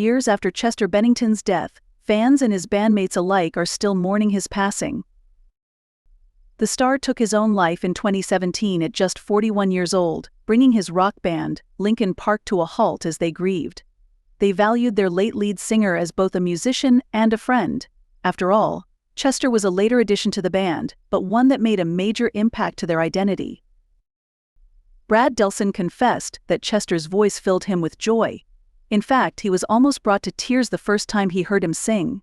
Years after Chester Bennington's death, fans and his bandmates alike are still mourning his passing. The star took his own life in 2017 at just 41 years old, bringing his rock band, Linkin Park, to a halt as they grieved. They valued their late lead singer as both a musician and a friend. After all, Chester was a later addition to the band, but one that made a major impact to their identity. Brad Delson confessed that Chester's voice filled him with joy. In fact, he was almost brought to tears the first time he heard him sing.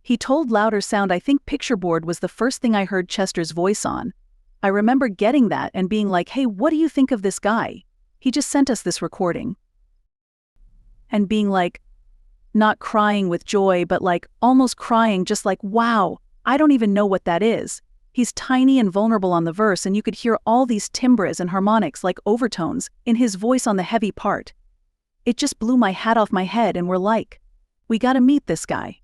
He told Louder Sound, "I think Pictureboard was the first thing I heard Chester's voice on. I remember getting that and being like, hey, what do you think of this guy? He just sent us this recording." And being like, not crying with joy, but like almost crying, just like, wow, I don't even know what that is. He's tiny and vulnerable on the verse, and you could hear all these timbres and harmonics like overtones in his voice on the heavy part. It just blew my hat off my head, and we're like, we gotta meet this guy.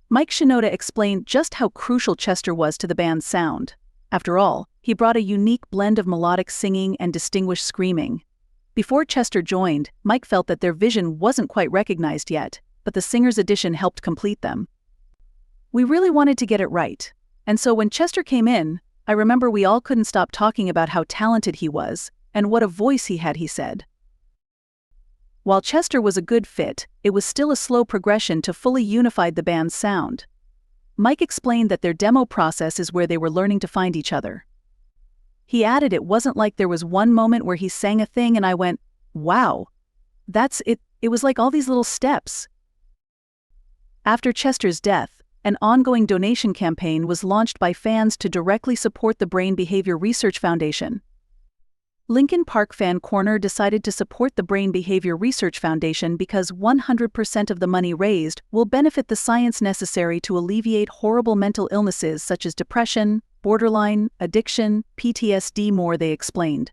Mike Shinoda explained just how crucial Chester was to the band's sound. After all, he brought a unique blend of melodic singing and distinguished screaming. Before Chester joined, Mike felt that their vision wasn't quite recognized yet, but the singer's addition helped complete them. "We really wanted to get it right. And so when Chester came in, I remember we all couldn't stop talking about how talented he was, and what a voice he had," he said. While Chester was a good fit, it was still a slow progression to fully unify the band's sound. Mike explained that their demo process is where they were learning to find each other. He added it wasn't like there was one moment where he sang a thing and I went, wow, that's it. It was like all these little steps. After Chester's death, an ongoing donation campaign was launched by fans to directly support the Brain Behavior Research Foundation. Linkin Park Fan Corner decided to support the Brain Behavior Research Foundation because 100% of the money raised will benefit the science necessary to alleviate horrible mental illnesses such as depression, borderline, addiction, PTSD more, they explained.